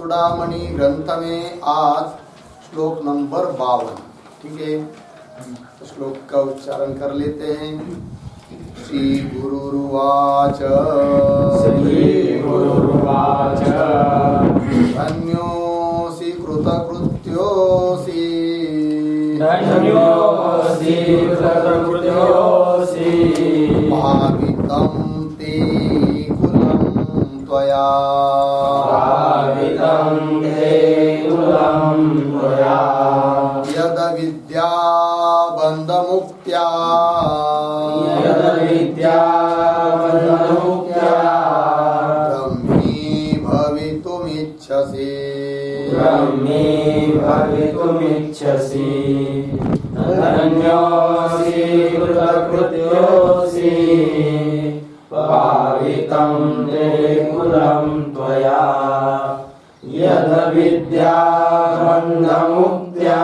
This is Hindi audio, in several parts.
चूड़ामणि ग्रंथ में आज श्लोक नंबर 52, ठीक है। तो श्लोक का उच्चारण कर लेते हैं। श्री गुरुर्वाच धन्योऽसि कृतकृत्योऽसि भावितं ते कुलं त्वया यद विद्या बन्धमुक्त्या ब्रह्मी भवितुमिच्छसि धन्योऽसि कृतकृत्योऽसि भावितं ते कुलं त्वया यद् विद्या बन्धमुक्त्या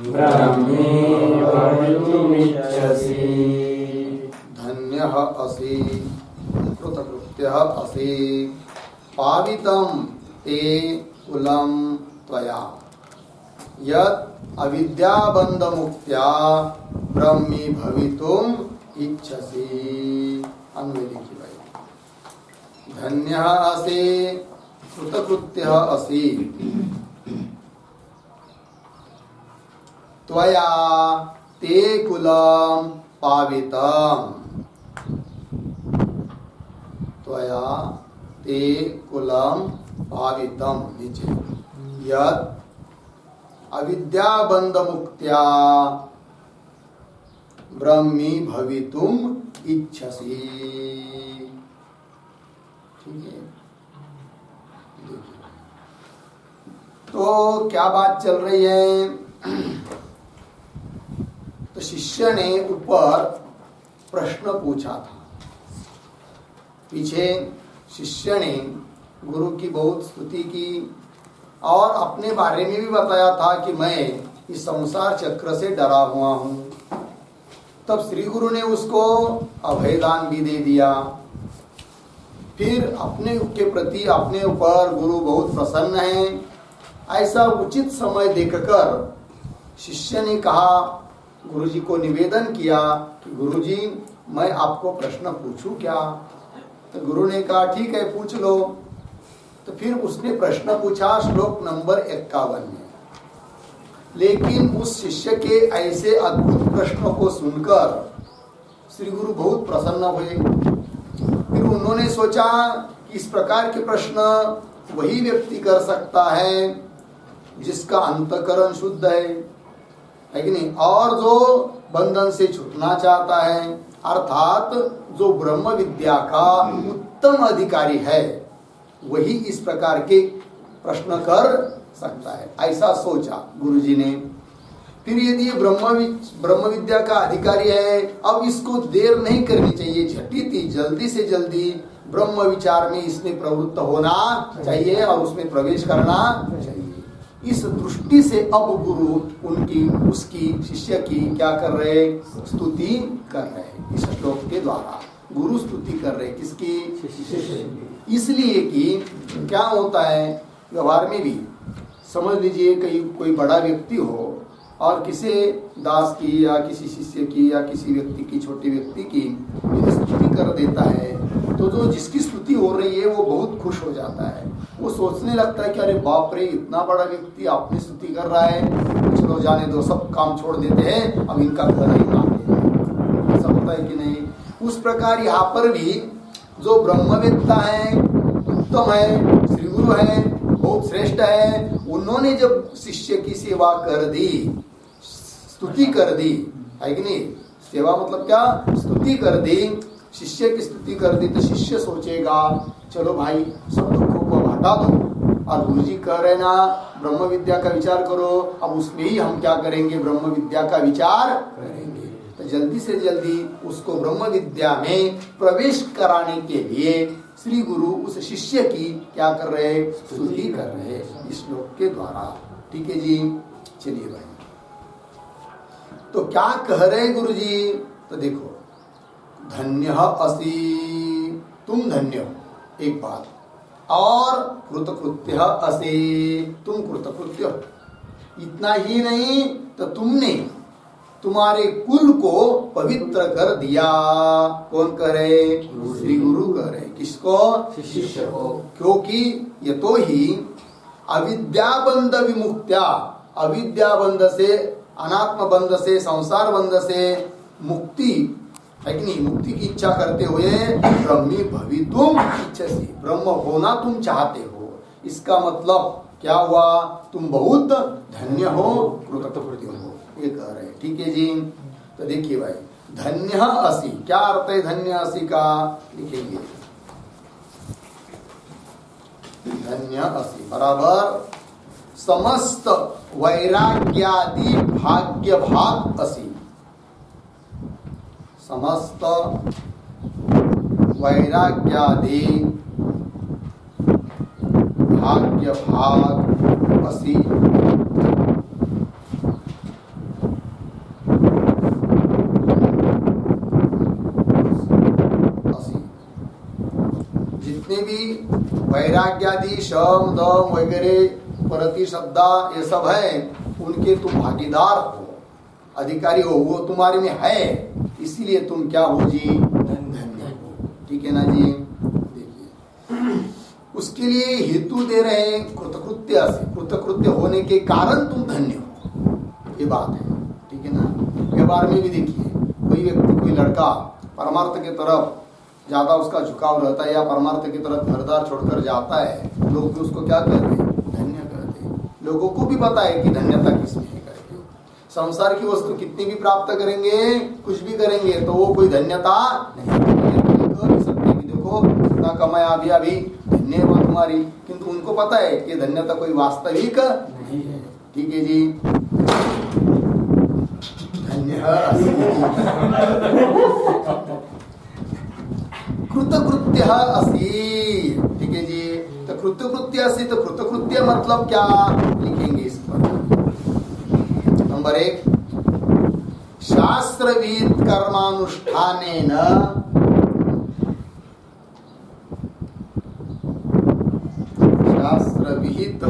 ब्रह्मी भवितुमिच्छसि। धन्यः असि कृतकृत्यः असि पावितं ते कुलं त्वया यत् अविद्याबन्धमुक्त्या ब्रह्मी भवितुम इच्छसि। अन्वय लिखी भाई। धन्यः असि कृतकृत्यः असि त्वया ते कुलं पावितम् त्वया ते कुलं पावितम् नीचे यत् अविद्याबन्धमुक्त्या ब्रह्मी भवितुम इच्छसि। ठीक है। तो क्या बात चल रही है? तो शिष्य ने ऊपर प्रश्न पूछा था। पीछे शिष्य ने गुरु की बहुत स्तुति की और अपने बारे में भी बताया था कि मैं इस संसार चक्र से डरा हुआ हूं। तब श्री गुरु ने उसको अभयदान भी दे दिया। फिर अपने के प्रति अपने ऊपर गुरु बहुत प्रसन्न है, ऐसा उचित समय देखकर शिष्य ने कहा, गुरुजी को निवेदन किया कि गुरुजी मैं आपको प्रश्न पूछूं क्या? तो गुरु ने कहा ठीक है पूछ लो। तो फिर उसने प्रश्न पूछा श्लोक नंबर 51 में। लेकिन उस शिष्य के ऐसे अद्भुत प्रश्नों को सुनकर श्री गुरु बहुत प्रसन्न हुए। फिर उन्होंने सोचा कि इस प्रकार के प्रश्न वही व्यक्ति कर सकता है जिसका अंतःकरण शुद्ध है कि नहीं, और जो बंधन से छूटना चाहता है, अर्थात जो ब्रह्म विद्या का उत्तम अधिकारी है, वही इस प्रकार के प्रश्न कर सकता है। ऐसा सोचा गुरुजी ने। फिर यदि ये ब्रह्म विद्या का अधिकारी है, अब इसको देर नहीं करनी चाहिए, झटिति जल्दी से जल्दी ब्रह्म विचार में इसने प्रवृत्त होना चाहिए और उसमें प्रवेश करना चाहिए। इस दृष्टि से अब गुरु उसकी शिष्य की क्या कर रहे? स्तुति कर रहे हैं। इस श्लोक के द्वारा गुरु स्तुति कर रहे, किसकी? इसलिए कि क्या होता है व्यवहार में भी, समझ लीजिए कोई बड़ा व्यक्ति हो और किसी दास की या किसी शिष्य की या किसी व्यक्ति की, छोटे व्यक्ति की यदि स्तुति कर देता है, तो जो जिसकी स्तुति हो रही है वो बहुत खुश हो जाता है। वो सोचने लगता है कि अरे बाप रे, इतना बड़ा व्यक्ति अपनी स्तुति कर रहा है, चलो जाने दो, सब काम छोड़ देते हैं, अब इनका घर ही मांगे। ऐसा होता है कि नहीं? उस प्रकार यहाँ पर भी जो ब्रह्मवेत्ता है, उत्तम है, श्री गुरु है, बहुत श्रेष्ठ है, उन्होंने जब शिष्य की सेवा कर दी, स्तुति कर दी, है कि नहीं? सेवा मतलब क्या? स्तुति कर दी, शिष्य की स्तुति कर दी, तो शिष्य सोचेगा चलो भाई सब दुखों को हटा दो, और गुरुजी कह रहे ना ब्रह्म विद्या का विचार करो, अब उसमें ही हम क्या करेंगे? ब्रह्म विद्या का विचार करेंगे। तो जल्दी से जल्दी उसको ब्रह्म विद्या में प्रवेश कराने के लिए श्री गुरु उस शिष्य की क्या कर रहे? स्तुति कर रहे इस श्लोक के द्वारा। ठीक है जी, चलिए भाई। तो क्या कह रहे गुरु जी? तो देखो, धन्य असि, तुम धन्य हो, एक बात। और कृतकृत्य असे, तुम कृतकृत्य हो। इतना ही नहीं तो तुमने तुम्हारे कुल को पवित्र कर दिया। कौन करे? श्री गुरु करे। किसको? शिष्य को। क्योंकि ये तो ही अविद्याबंध विमुक्त्या, अविद्याबंध से, अनात्म बंध से, संसार बंध से मुक्ति है कि नहीं, मुक्ति की इच्छा करते हुए ब्रह्मी भवितुम इच्छसि, ब्रह्म होना तुम चाहते हो। इसका मतलब क्या हुआ? तुम बहुत धन्य हो, कृतकृत्य हो, ये कह रहे हैं। ठीक है जी। तो देखिए भाई, धन्य असि, क्या अर्थ है धन्य असि का? लिखेंगे धन्य असि बराबर समस्त वैराग्यादि भाग्य भाग असि, समस्त वैराग्यादि भाग्य भाग असि। जितने भी वैराग्यादि शम दम वगैरह प्रति श्रद्धा ये सब है, उनके तुम भागीदार हो, अधिकारी हो, वो तुम्हारे में है, इसीलिए तुम क्या हो जी? धन्य हो। ठीक है ना जी। देखिए उसके लिए हेतु दे रहे हैं कृतकृत्य से, कृतकृत्य होने के कारण तुम धन्य हो, ये बात है। ठीक है ना। व्यवहार में भी देखिए, कोई व्यक्ति, कोई लड़का परमार्थ की तरफ ज्यादा उसका झुकाव रहता है या परमार्थ की तरफ घरदार छोड़कर जाता है, लोग भी उसको क्या कहते हैं? धन्य कहते हैं। लोगों को भी पता है कि धन्यता किसमें है करके। संसार की वस्तु कितनी भी प्राप्त करेंगे, कुछ भी करेंगे, तो वो कोई धन्यता नहीं कह सकते कि देखो कितना कमाया अभी धन्य हुआ तुम्हारी, किंतु उनको पता है कि धन्यता कोई वास्तविक नहीं है। ठीक है जी। धन्य कृतकृत्य असि। ठीक है जी। तो कृतकृत्य असि, तो कृतकृत्य मतलब क्या? लिखेंगे इस पर। नंबर 1, शास्त्रविद कर्मानुष्ठानेन शास्त्रविहित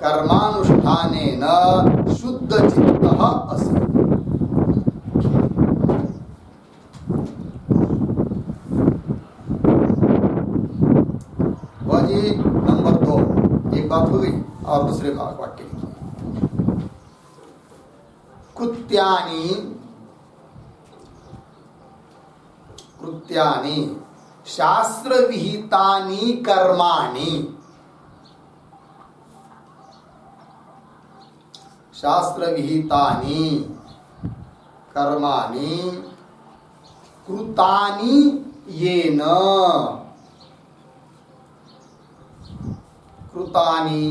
कर्मानुष्ठानेन शुद्ध चित्तः असि। नंबर 2, एक बात हो गई और दूसरे वाक्य लिखिए। कृत्यानि कृत्यानि शास्त्र विहितानि कर्माणि, शास्त्र विहितानि कर्माणि कृतानि येन, कृतानि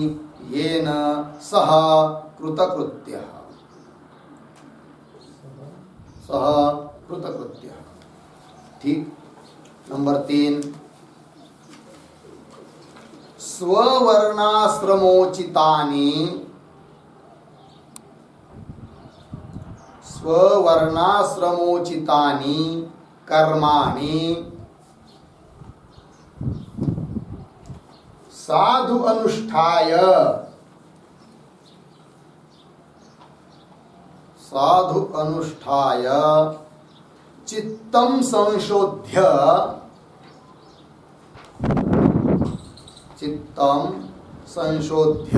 येन सह कृतकृत्यः, सह कृतकृत्यः। ठीक। नंबर 3, स्ववर्णाश्रमोचितानि, स्ववर्णाश्रमोचितानि कर्माणि साधु अनुष्ठाय, साधु अनुष्ठाय चित्तं संशोध्य, चित्तं संशोध्य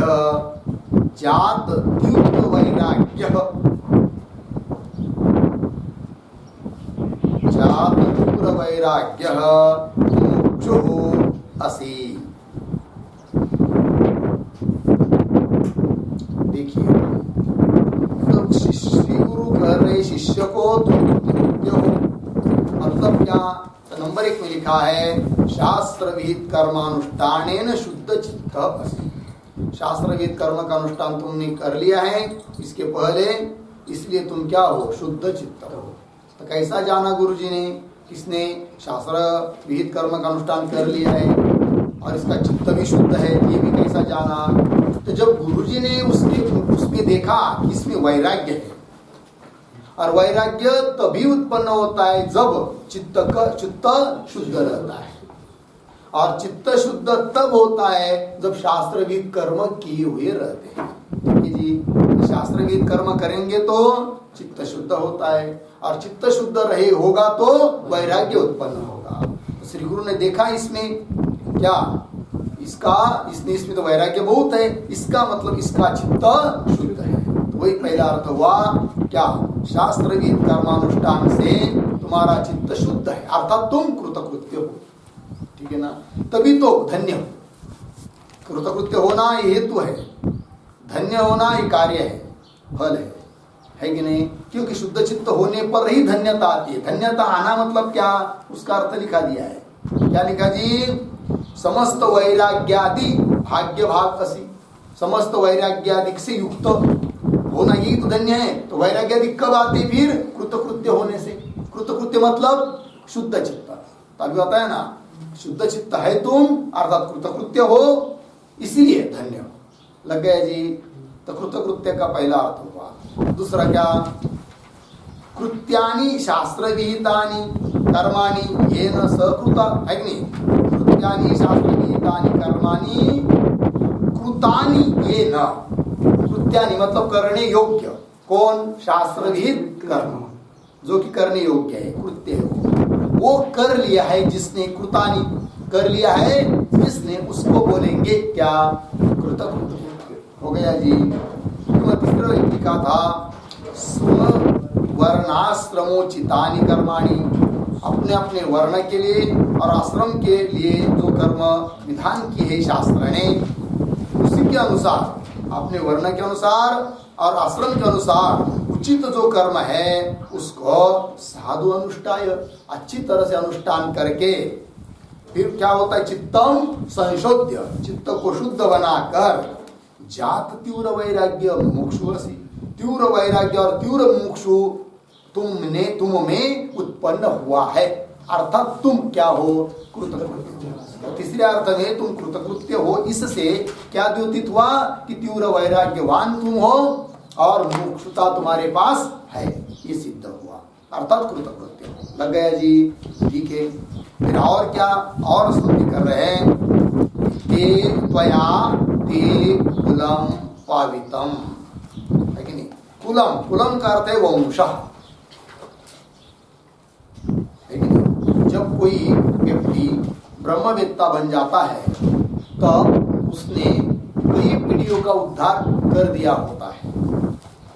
जात तीव्र वैराग्य, जात तीव्र वैराग्य मुमुक्षुः असि। देखिए, तो श्री गुरु कह रहे शिष्य को तुम कृतकृत्य हो, मतलब क्या? तो नंबर 1 में लिखा है शास्त्र विहित कर्मानुष्ठानेन शुद्ध चित्त असि। शास्त्र विहित कर्म का अनुष्ठान तुमने कर लिया है इसके पहले, इसलिए तुम क्या हो? शुद्ध चित्त हो। तो कैसा जाना गुरुजी ने? किसने? शास्त्र विहित कर्म का अनुष्ठान कर लिया है और इसका चित्त भी शुद्ध है, ये भी कैसा जाना? तो जब गुरुजी ने उसमें देखा कि इसमें वैराग्य है, और वैराग्य तभी उत्पन्न होता है जब चित्त शुद्ध रहता है। और चित्त शुद्ध तब होता है जब शास्त्रविद कर्म किए हुए रहते हैं। ठीक है जी, शास्त्रविद कर्म करेंगे तो चित्त शुद्ध होता है, और चित्त शुद्ध रहे होगा तो वैराग्य उत्पन्न होगा। तो श्री गुरु ने देखा इसमें क्या, इसमें तो वैराग्य बहुत है, इसका मतलब इसका चित्त शुद्ध है। तो वही पहला अर्थ हुआ क्या, शास्त्रविद कर्मानुष्ठान से तुम्हारा चित्त शुद्ध है, अर्थात तुम कृतकृत्य हो। ठीक है ना, तभी तो धन्य हो। कृतकृत्य होना ये हेतु है, धन्य होना ये कार्य है, फल है कि नहीं? क्योंकि शुद्ध चित्त होने पर ही धन्यता आती है। धन्यता आना मतलब क्या, उसका अर्थ लिखा दिया है। क्या लिखा जी, समस्त वैराग्यादि भाग्य भाग असी, समस्त वैराग्यादि से युक्त होना यही तो धन्य है। तो वैराग्यादि कब आते, फिर कृतकृत्य होने से। कृतकृत्य मतलब शुद्ध चित्त, तभी होता है ना, शुद्ध चित्त है तुम, अर्थात कृतकृत्य हो, इसीलिए धन्य हो। लग गया जी। तो कृतकृत्य का पहला अर्थ हुआ। दूसरा क्या, कृत्यानि शास्त्र विहितानि कर्माणि येन सकृता, है कि नहीं? कृत्यानि शास्त्र विहितानि कर्माणि कृतानि येन, कृत्यानि मतलब करने योग्य, कौन, शास्त्र विहित कर्म जो कि करने योग्य है, कृत्य है वो कर लिया है जिसने, कृतानि कर लिया है जिसने, उसको बोलेंगे क्या, कृतकृत्य हो गया जी। तीसरा लिखा था, वर्णाश्रमोचितानि कर्माणि, अपने अपने वर्ण के लिए और आश्रम के लिए जो कर्म विधान किए है शास्त्र ने, उसी के अनुसार, अपने वर्ण के अनुसार और आश्रम के अनुसार उचित जो कर्म है उसको साधु अनुष्ठाय, अच्छी तरह से अनुष्ठान करके फिर क्या होता है, चित्तम संशोध्य, चित्त को शुद्ध बनाकर जात तीव्र वैराग्य मुमुक्षुसि, तीव्र वैराग्य और तीव्र मुमुक्षु तुम में उत्पन्न हुआ है, अर्थात तुम क्या हो, कृतकृत्य। तीसरे अर्थ में तुम कृतकृत्य हो, इससे क्या द्योतित हुआ कि तीव्र वैराग्यवान तुम हो और मुमुक्षुता तुम्हारे पास है, ये सिद्ध हुआ, अर्थात कृतकृत्य हो। लग गया जी। ठीक है, फिर और क्या, और स्तुति कर रहे हैं, ते त्वया ते कुलम पावितम, है कि नहीं? कुलम, कुलम का अर्थ है वंशः, है कि नहीं? जब कोई व्यक्ति ब्रह्मवेत्ता बन जाता है तब उसने कई पीढ़ियों का उद्धार कर दिया होता है।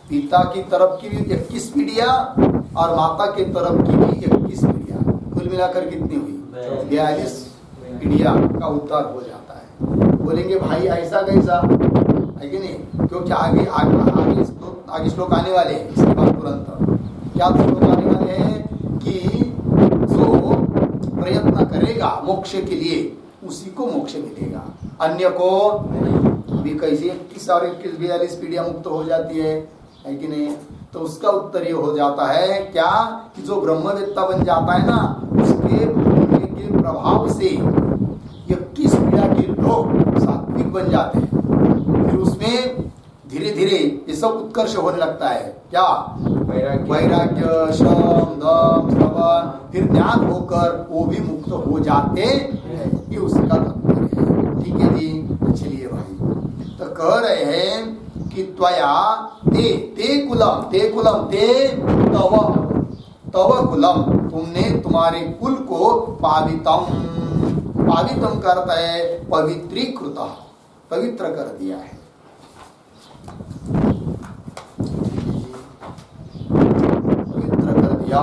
पिता की तरफ की भी 21 पीढ़ियां और माता की तरफ की भी 21 पीढ़ियां, कुल मिलाकर कितनी हुई, 42 पीढ़ियां का उद्धार हो जाता है। बोलेंगे भाई ऐसा कैसा, है कि नहीं? क्योंकि आगे श्लोक आने वाले हैं, इसके बाद तुरंत क्या श्लोक आने वाले हैं कि जो प्रयत्न करेगा मोक्ष के लिए उसी को मोक्ष मिलेगा, अन्य को अभी कैसे 21 और 42 पीढ़ियां मुक्त हो जाती है कि नहीं? तो उसका उत्तर ये हो जाता है क्या, कि जो ब्रह्मवेत्ता बन जाता है ना, उसके पुण्य के प्रभाव से 21 पीढ़ा के लोग सात्विक बन जाते हैं। फिर उसमें धीरे धीरे ये सब उत्कर्ष होने लगता है, क्या, वैराग्य, श्रम, दम, श्रवण, फिर ज्ञान होकर वो भी मुक्त हो जाते हैं, ये उसका तात्पर्य है। ठीक है जी। चलिए भाई, तो कह रहे हैं कि त्वया ते कुलम, ते कुलम, ते तव कुलम, तुमने तुम्हारे कुल को पावितम, पावितम करता है पवित्रीकृत, पवित्र कर दिया है। पवित्र कर दिया।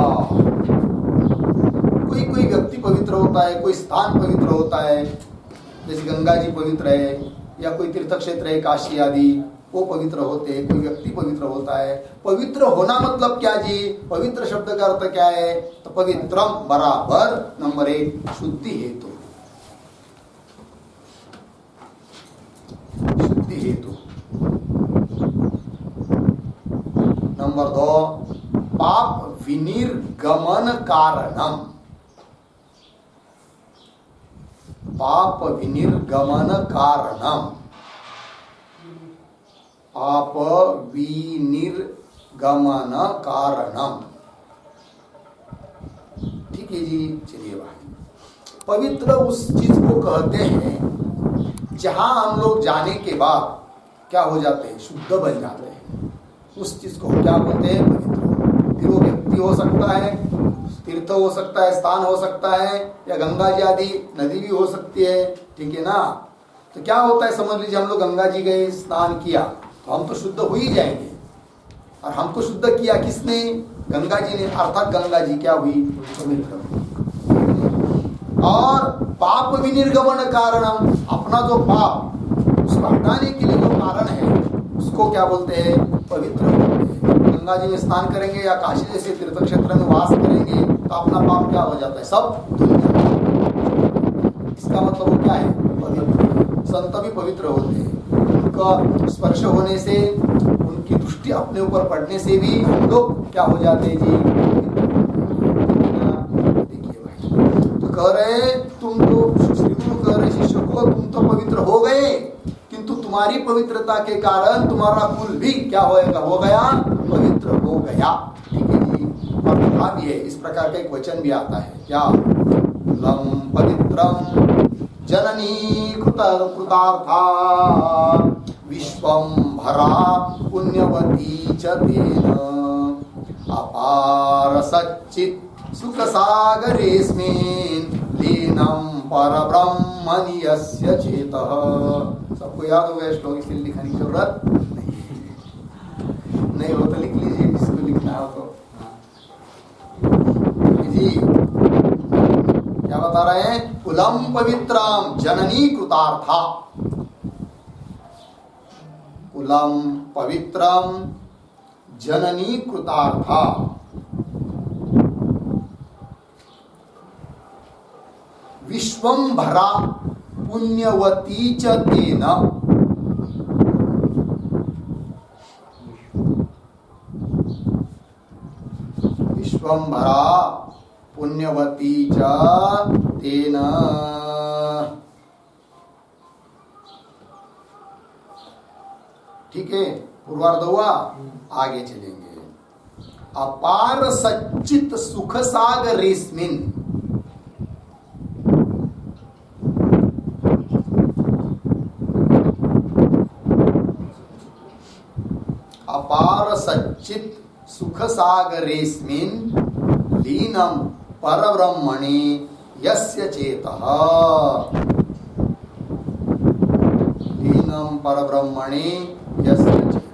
कोई कोई व्यक्ति पवित्र होता है, कोई स्थान पवित्र होता है, जैसे गंगा जी पवित्र है, या कोई तीर्थ क्षेत्र है काशी आदि, वो पवित्र होते हैं। कोई व्यक्ति पवित्र होता है। पवित्र होना मतलब क्या जी, पवित्र शब्द का अर्थ क्या है, तो पवित्रम बराबर नंबर 1 शुद्धि हेतु, शुद्धि हेतु। नंबर 2 पाप विनिर्गमन कारणम, पाप विनिर्गमन कारणम, पाप विनिर्गमन कारणम। ठीक है जी। चलिए भाई, पवित्र उस चीज को कहते हैं जहां हम लोग जाने के बाद क्या हो जाते हैं, शुद्ध बन जाते हैं। उस चीज को क्या बोलते हैं, पवित्र। फिर वो व्यक्ति हो सकता है, तीर्थ हो सकता है, स्थान हो सकता है, या गंगा जी आदि नदी भी हो सकती है, ठीक है ना। तो क्या होता है, समझ लीजिए हम लोग गंगा जी गए, स्नान किया, तो हम तो शुद्ध हो ही जाएंगे। और हमको शुद्ध किया किसने, गंगा जी ने, अर्थात गंगा जी क्या हुई, पवित्र। और पाप विनिर्गमन कारणम, अपना जो पाप उसको हटाने के लिए जो कारण है उसको क्या बोलते हैं, पवित्र बोलते हैं। गंगा जी में स्नान करेंगे या काशी जैसे तीर्थ क्षेत्र में वास करेंगे तो अपना पाप क्या हो जाता है, सब धुल जाता है। इसका मतलब वो क्या है, पवित्र। संत भी पवित्र होते हैं, उनका स्पर्श होने से, उनकी दृष्टि अपने ऊपर पड़ने से भी हम लोग क्या हो जाते हैं जी। देखिए भाई, तो कह रहे तुम तो, श्री गुरु कह रहे शिष्य को, तुम तो पवित्र हो गए, किंतु तुम्हारी पवित्रता के कारण तुम्हारा कुल भी क्या होएगा, हो गया, पवित्र हो गया। ठीक है जी। और कहा भी है, इस प्रकार का एक वचन भी आता है, क्या, लम पवित्रम जननी कृतार्था विश्वम भरा पुण्यवती च तेन अपार सच्चित सुख सागरेस्मिन् लीनं परब्रह्मणि यस्य चेतः। सबको याद हो गया श्लोक, इसलिए लिखने की जरूरत नहीं हो तो लिख लीजिए, जिसको लिखना हो तो। जी क्या बता रहे हैं, कुलम पवित्रम जननी कृतार्था, कुलम पवित्रम जननी कृतार्था, विश्वम भरा पुण्यवती च तेन, विश्वम भरा पुण्यवती च तेन। ठीक है, पूर्वार्ध हुआ, आगे चलेंगे। अपार सच्चित सुख सागरेस्मिन्, अपार सच्चित सुख सागरेस्मिन् लीनं परब्रह्मणि यस्य चेतः, लीनं परब्रह्मणि यस्य चेतः।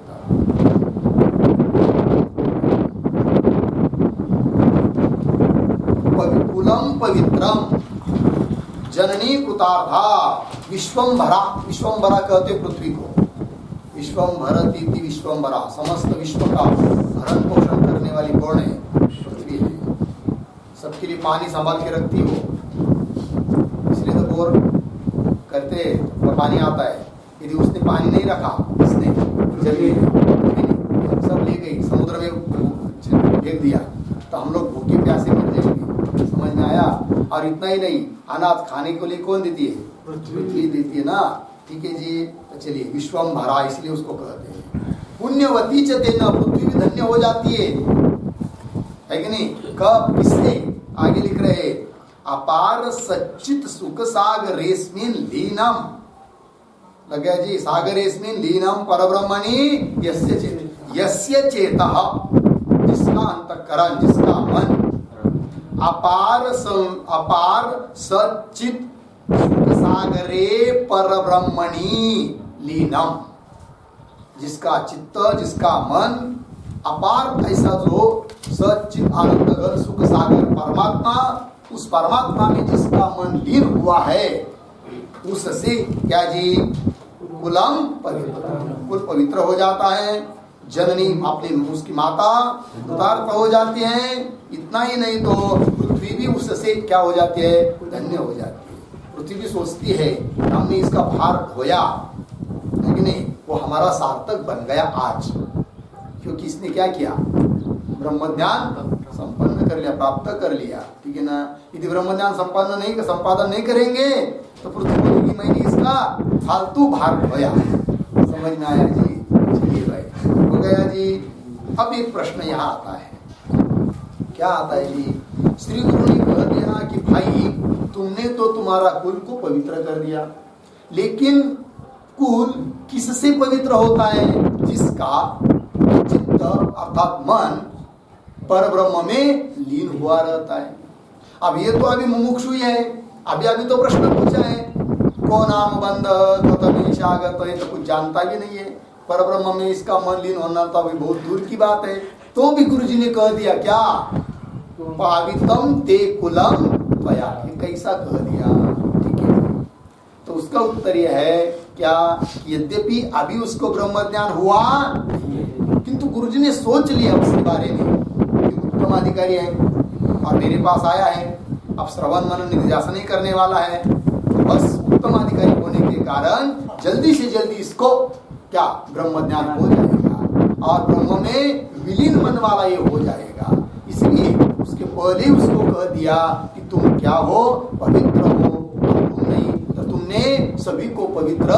कुलम पवित्रम जननी कृतार्था विश्वम्भरा, विश्वम्भरा कहते पृथ्वी को, विश्वम्भरती विश्वम्भरा, समस्त विश्व का भरण पोषण करने वाली कौन है, पृथ्वी है। सबके लिए पानी संभाल के रखती हो, इसलिए तो बोर करते तो पानी आता है। यदि उसने पानी नहीं रखा, इसने जमीन सब ले गई, समुद्र में फेंक दिया, तो हम लोग भूखे प्यासे मर जाएंगे। समझ में आया। और इतना ही नहीं, अनाज खाने के लिए कौन देती है, पृथ्वी देती है ना। ठीक है जी। तो चलिए, विश्वम्भरा इसलिए उसको कहते हैं। पुण्यवती च तेन, पृथ्वी भी धन्य हो जाती है कि नहीं। कब, किससे, आगे लिख रहे, अपार सच्चित सुख सागरेस्मिन् लीनम, लग गया जी, सागरेस्मिन् लीनम परब्रह्मणि यस्य चेतः, यस्य चेतः, जिसका अंतःकरण, जिसका मन, अपार सच्चित सुख सागरे परब्रह्मणि लीनम, जिसका चित्त, जिसका मन अपार, ऐसा जो सच्चित आनंद घन सुख सागर परमात्मा, उस परमात्मा में जिसका मन लीन हुआ है, उससे क्या जी, कुलम पवित्र, कुल पवित्र हो जाता है। जननी, अपनी उसकी माता कृतार्थ हो जाती है। इतना ही नहीं तो पृथ्वी भी उससे क्या हो जाती है, धन्य हो जाती है। पृथ्वी भी सोचती है हमने इसका भार ढोया, लेकिन नहीं, वो हमारा सार्थक बन गया आज, क्योंकि इसने क्या किया, ब्रह्म ज्ञान संपन्न कर लिया, प्राप्त कर लिया। ठीक है ना। यदि ब्रह्म ज्ञान संपन्न नहीं, संपादन नहीं करेंगे तो पृथ्वी बोलेगी मैंने इसका फालतू भार ढोया। समझ में आया जी। चलिए भाई, हो गया जी। अब एक प्रश्न यहाँ आता है, क्या आता है जी, श्री गुरु ने कह दिया कि भाई तुमने तो तुम्हारा कुल को पवित्र कर दिया, लेकिन कुल किससे पवित्र होता है? जिसका चित्त अर्थात मन पर ब्रह्म में लीन हुआ रहता है। अब ये तो अभी मुमुक्षु ही है, अभी तो प्रश्न पूछा है, को नाम बंध कतमीशागत, ये तो कुछ जानता भी नहीं है। पर ब्रह्म में इसका मन लीन होना तो अभी बहुत दूर की बात है। तो भी गुरु जी ने कह दिया क्या? पावितम ते कुलम त्वया, कैसा कह दिया? ठीक है, तो उसका उत्तर यह है क्या? यद्यपि अभी उसको ब्रह्म ज्ञान हुआ, किंतु गुरुजी ने सोच लिया उसके बारे में कि उत्तम अधिकारी है और मेरे पास आया है, अब श्रवण मनन निध्यासन नहीं करने वाला है, तो बस उत्तम अधिकारी होने के कारण जल्दी से जल्दी इसको क्या ब्रह्म ज्ञान हो जाएगा और ब्रह्म में विलीन मन वाला ये हो जाएगा। इसलिए उसके पहले उसको कह दिया कि तुम क्या हो? पवित्र हो। तुम नहीं तो तुमने सभी को पवित्र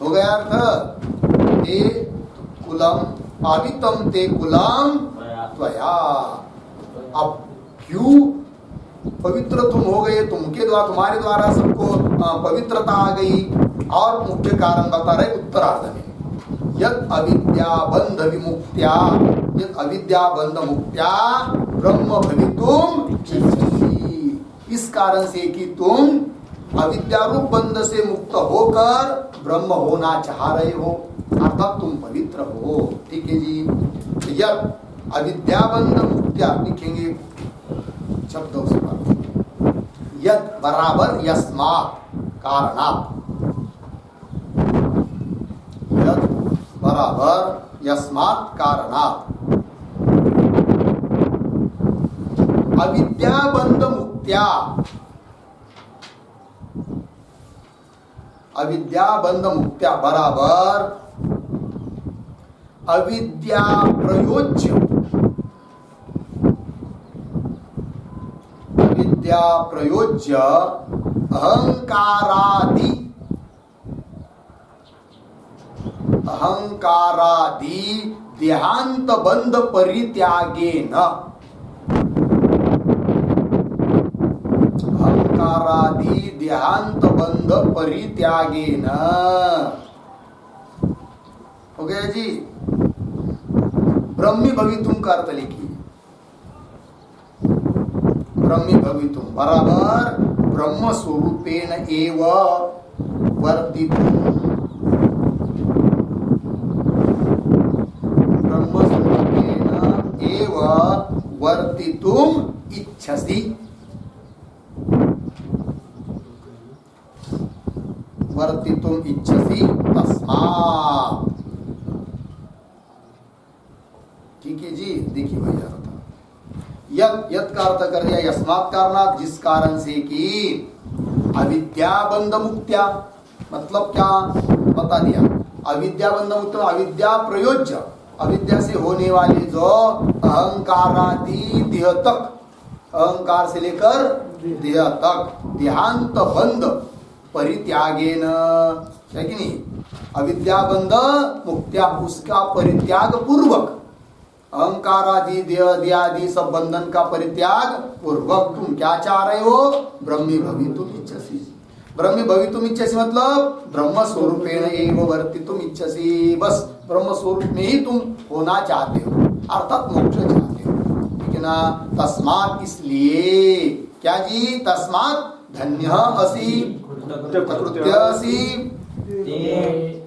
हो गया। अर्थ ते कुलम पावितम ते कुलम त्वया। अब क्यों पवित्र तुम हो गए? तुमके द्वारा, तुम्हारे द्वारा सबको पवित्रता आ गई। और मुख्य कारण बता रहे उत्तरार्ध में, यद अविद्या बंध विमुक्त्या, यद अविद्या बंध मुक्त्या ब्रह्म भवितुम इच्छसि। इस कारण से कि तुम अविद्या रूप बंध से मुक्त होकर ब्रह्म होना चाह रहे हो, अर्थात तुम पवित्र हो। ठीक है जी। यद अविद्या बंध मुक्त्या लिखेंगे शब्द उस पर, यद बराबर यस्मात् कारणात्, यद बराबर यस्मात् कारणात्, अविद्या बंध मुक्त्या, अविद्या बंध मुक्त्या बराबर अविद्या प्रयोज्य, अविद्या प्रयोज्य अहंकारादि, अहंकारादि देहांत बंध परित्यागेन, अहंकारादि देहांत बंध परित्यागेन। हो गया जी। ब्रह्मी भवितुम का अर्थ लिखिए, ब्रह्मी भवितुम बराबर ब्रह्म स्वरूपेण एव वर्तितुम, ब्रह्म स्वरूपेण एव वर्तितुम इच्छसि, वर्तितुम इच्छसि तस्मात्। ठीक है जी। देखिए भैया, यद का अर्थ कर दिया यस्मात् कारणात्, जिस कारण से कि अविद्या बंध मुक्त्या, मतलब क्या बता दिया? अविद्या बंध मुक्त, अविद्या प्रयोज्य, अविद्या से होने वाली जो अहंकारादि देह तक, अहंकार से लेकर देह तक देहांत बंध परित्यागेन, है कि नहीं? अविद्या बंध मुक्त्या, उसका परित्याग पूर्वक, अहंकार आदि देह आदि सब बंधन का परित्याग पूर्वक तुम क्या चाह रहे हो? ब्रह्मी भवितुम इच्छसि। ब्रह्मी भवितुम इच्छसि मतलब ब्रह्म स्वरूपेण एव वर्तितुम इच्छसि, बस ब्रह्म स्वरूप में ही तुम होना चाहते हो, अर्थात मोक्ष चाहते हो। ठीक है ना? तस्मात्, इसलिए क्या जी? तस्मात् धन्यः असि, कृत्यसि,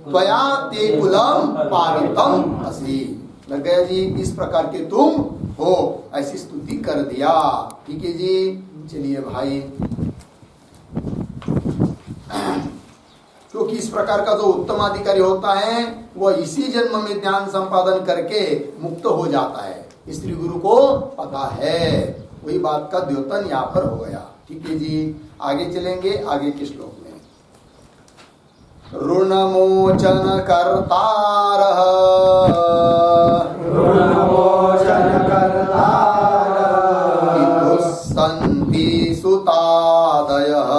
त्वया ते कुलम पावितम असि। लग गया जी। इस प्रकार के तुम हो, ऐसी स्तुति कर दिया। ठीक है जी। चलिए भाई, क्योंकि इस प्रकार का जो उत्तम अधिकारी होता है वह इसी जन्म में ज्ञान संपादन करके मुक्त हो जाता है, स्त्री गुरु को पता है। वही बात का द्योतन यहाँ पर हो गया। ठीक है जी। आगे चलेंगे, आगे के श्लोक में। ऋणमोचन कर्तारः, ऋणमोचन कर्तारः, पितुस्सन्ति सुतादयः,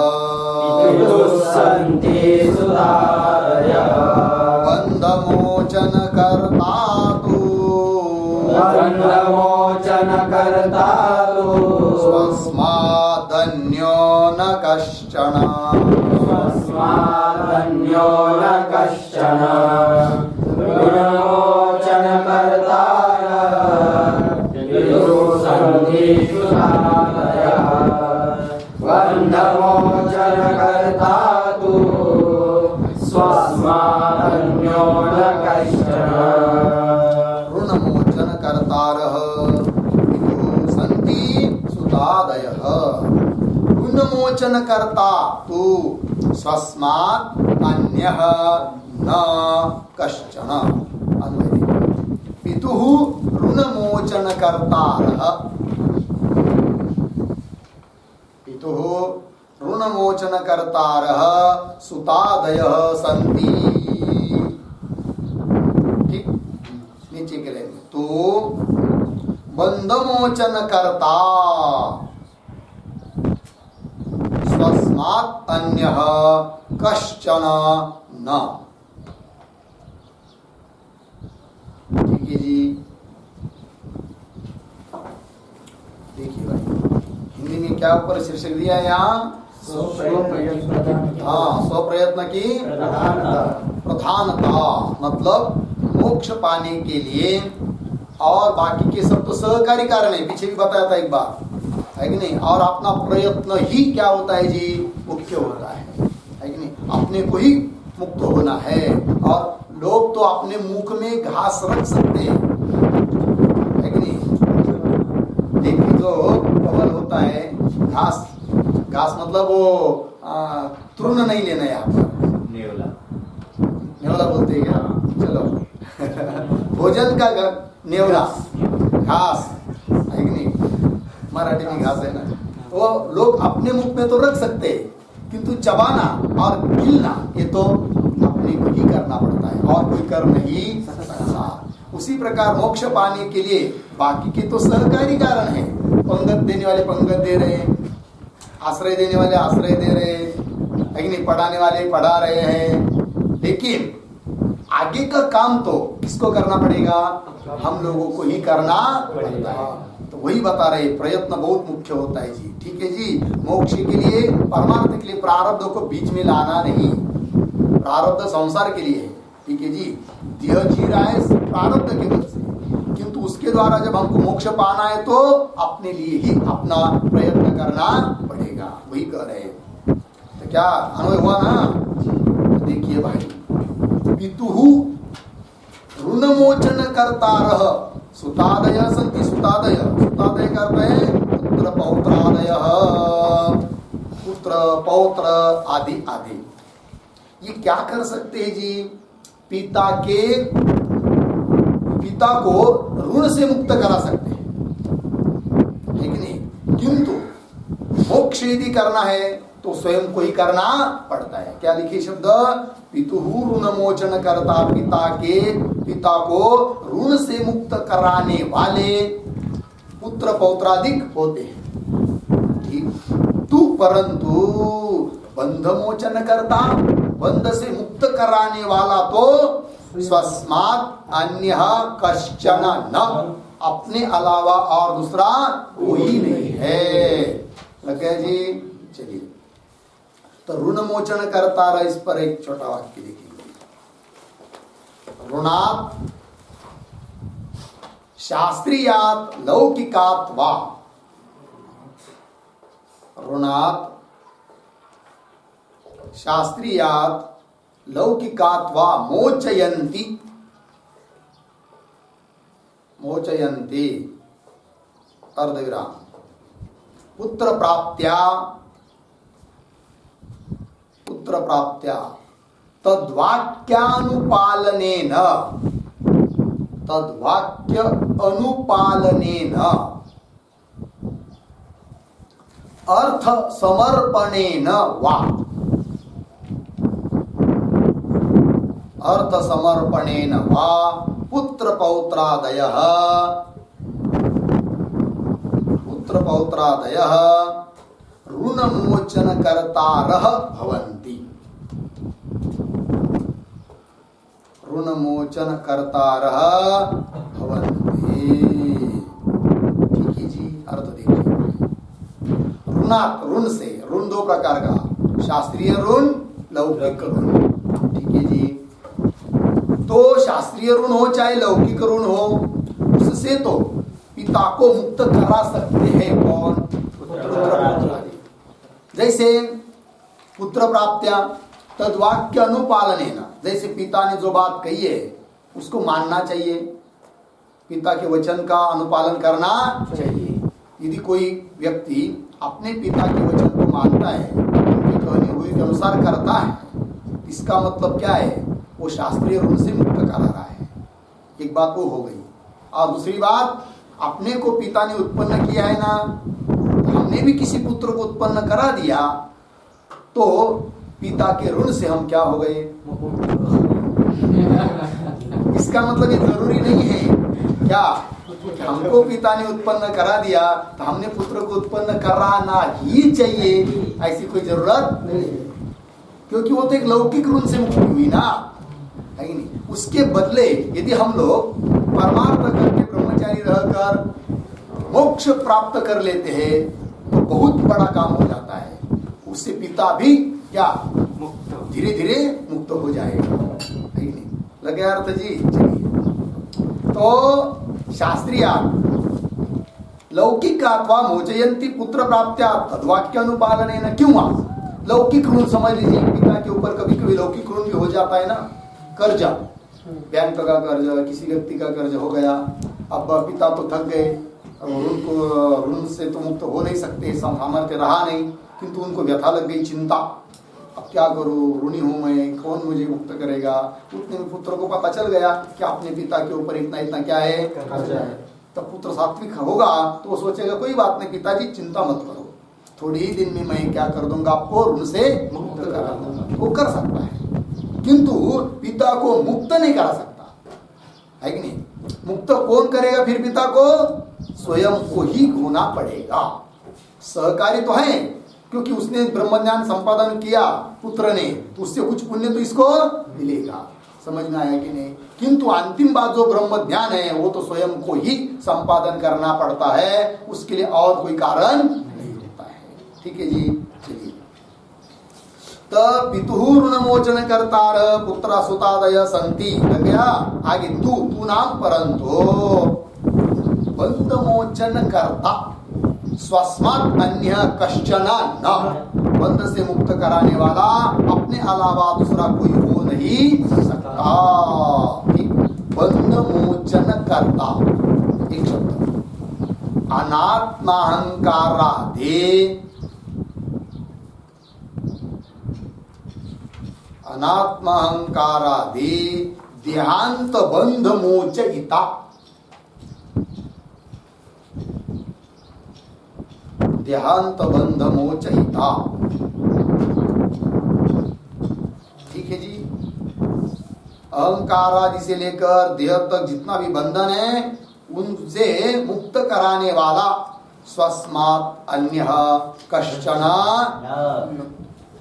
पितुस्सन्ति सुतादयः, बन्धमोचन कर्ता तु, बन्धमोचन ऋणमोचन कर्ता तु स्वस्मादन्यो न कश्चन स्वस्मादन्यो न कश्चन ऋणमोचन कर्ता सन्धिषु साधयः बन्धमोचन कर्ता तु स्वस्मादन्यो न कश्चन ऋणमोचन कर्तारः सन्ति सुतादयः ऋणमोचन कर्ता तु स्वस्मात् अन्यः न कश्चन पितुः ऋणमोचन कर्तारः पितुः ऋणमोचन कर्तारः सुतादयः सन्ति। ठीक, नीचे के लेंगे तो बंधमोचन कर्ता स्वस्मात् अन्यः कश्चन न। ठीक है जी, देखिए भाई हिंदी में क्या ऊपर शीर्षक दिया है यहाँ? हाँ, स्वप्रयत्न की प्रधानता, मतलब मोक्ष पाने के लिए। और बाकी के सब तो सहकारी कारण है, पीछे भी बताया था एक बार, है कि नहीं। और अपना प्रयत्न ही क्या होता है जी? मुख्य होता है कि नहीं। अपने को ही मुक्त होना है। और लोग तो अपने मुख में घास रख सकते हैं, है कि नहीं। देखिए जो कवल होता है, घास घास मतलब वो तृण नहीं लेना है यहाँ पर, नेवला बोलते हैं क्या? चलो भोजन का नेवला घास, है कि नहीं। मराठी में घास है ना, तो लोग अपने मुख में तो रख सकते हैं, किंतु चबाना और गिलना ये तो अपने को ही करना पड़ता है, और कोई कर नहीं सकता। उसी प्रकार मोक्ष पाने के लिए बाकी के तो सहकारी कारण है। पंगत देने वाले पंगत दे रहे हैं, आश्रय देने वाले आश्रय दे रहे हैं, है कि नहीं। पढ़ाने वाले पढ़ा रहे हैं, लेकिन आगे का काम तो किसको करना पड़ेगा? हम लोगों को ही करना पड़ता है। तो वही बता रहे, प्रयत्न बहुत मुख्य होता है जी। ठीक है जी, मोक्ष के लिए, परमार्थ के लिए प्रारब्ध को बीच में लाना नहीं। प्रारब्ध संसार के लिए है, ठीक है जी। देह जी रहा है प्रारब्ध के बल से, किंतु उसके द्वारा जब हमको मोक्ष पाना है तो अपने लिए ही अपना प्रयत्न करना पड़ेगा, वही कह रहे हैं। तो क्या अन्वय हुआ ना? देखिए भाई, पितुः ऋणमोचन कर्तारः सुतादय सन्ति। सुतादय सुतादय करते हैं पुत्र पौत्रादय, पुत्र पौत्र आदि आदि। ये क्या कर सकते हैं जी? पिता को ऋण से मुक्त करा सकते हैं, है कि नहीं। किंतु मोक्ष यदि करना है तो स्वयं को ही करना पड़ता है। क्या लिखे शब्द? पितुः ऋणमोचन करता, पिता को ऋण से मुक्त कराने वाले पुत्र पौत्रादिक होते हैं। ठीक, तू परंतु बंधमोचन करता, बंध से मुक्त कराने वाला तो स्वस्मात् अन्यः कश्चन न, अपने अलावा और दूसरा कोई नहीं है। लगे जी, चलिए। तो ऋणमोचन करता रहा, इस पर एक छोटा वाक्य लिखिए। ऋणात् शास्त्रीयात् लौकिकात् वा, ऋणात् शास्त्रीयात् लौकिकात् वा मोचयन्ति, मोचयन्ति अर्धविराम पुत्र प्राप्त्या तद्वाक्यानुपालनेन, तद्वाक्य अनुपालनेन अर्थ समर्पणेन वा, अर्थ समर्पणेन वा पुत्र पौत्रादयः ऋणमोचन कर्तारः भवन्ति। ऋणमोचन कर्तारः भवन्ति। ऋणात, ऋण से, ऋण दो प्रकार का, शास्त्रीय ऋण, लौकिक ऋण। ठीक है जी। तो शास्त्रीय ऋण हो चाहे लौकिक ऋण हो, उससे तो पिता को मुक्त करा सकते हैं कौन? पुत्र। जैसे पुत्र प्राप्त्या तद्वाक्य अनुपालनेन, जैसे पिता ने जो बात कही है उसको मानना चाहिए, पिता के वचन का अनुपालन करना चाहिए। यदि कोई व्यक्ति अपने पिता के वचन को मानता है, उनके कहने हुए के अनुसार करता है, इसका मतलब क्या है? वो शास्त्रीय ऋण से मुक्त करा रहा है। एक बात वो हो गई। और दूसरी बात, अपने को पिता ने उत्पन्न किया है ना, हमने भी किसी पुत्र को उत्पन्न करा दिया, तो पिता के ऋण से हम क्या हो गए? इसका मतलब ये जरूरी नहीं है क्या हमको पिता ने उत्पन्न करा दिया तो हमने पुत्र को उत्पन्न कराना ही चाहिए, ऐसी कोई जरूरत नहीं है, क्योंकि वो तो एक लौकिक ऋण से मुक्ति हुई ना, है नहीं? उसके बदले यदि हम लोग परमार्थ करके ब्रह्मचारी रहकर मोक्ष प्राप्त कर लेते हैं तो बहुत बड़ा काम हो जाता है। उससे पिता भी क्या धीरे धीरे मुक्त हो जाएगा, है नहीं? लगे अर्थ जी? चलिए, तो शास्त्रीय लौकिक अथवा मोचयंती पुत्र प्राप्त्या तद्वाक्य अनुपालन, क्यों? लौकिक ऋण समझ लीजिए, पिता के ऊपर कभी कभी लौकिक ऋण भी हो जाता है ना, कर्ज, बैंक का कर्ज, किसी व्यक्ति का कर्ज हो गया, अब पिता तो थक गए, ऋण से तो मुक्त हो नहीं सकते, सामर्थ्य रहा नहीं, किंतु उनको व्यथा लग गई, चिंता, अब क्या करूं, ऋणी हूं मैं, कौन मुझे मुक्त करेगा? उतने में पुत्र को पता चल गया कि अपने पिता के ऊपर इतना इतना क्या है, कर्ज है। तब पुत्र सात्विक होगा तो वो सोचेगा कोई बात नहीं पिताजी, चिंता मत करो, थोड़ी ही दिन में मैं क्या कर दूंगा, आपको ऋण से मुक्त करा दूंगा। वो कर सकता है, किंतु पिता को मुक्त नहीं करा सकता, है कि नहीं? मुक्त कौन करेगा फिर? पिता को स्वयं को ही होना पड़ेगा। सहकारी तो है, क्योंकि उसने ब्रह्म ज्ञान संपादन किया पुत्र ने, तो उससे कुछ पुण्य तो इसको मिलेगा। समझ में आया कि नहीं? किंतु अंतिम बात जो ब्रह्म ज्ञान है वो तो स्वयं को ही संपादन करना पड़ता है, उसके लिए और कोई कारण नहीं होता है। ठीक है जी, चलिए। पितुः ऋणमोचन कर्तार पुत्र सुतादय संति, लग गया? आगे तू नाम परंतु बंध मोचन करता स्वस्मात् अन्य कश्चन न, बंध से मुक्त कराने वाला अपने अलावा दूसरा कोई हो नहीं सकता। ठीक, बंध मोचन करता, एक शब्द, अनात्माहंकारादे, अनात्माहंकारादि देहांत बंध मोचयिता, देहांत बंध मोचयिता। ठीक है जी। अहंकार आदि से लेकर देह तक जितना भी बंधन है उनसे मुक्त कराने वाला स्वस्मात् अन्य कश्चन,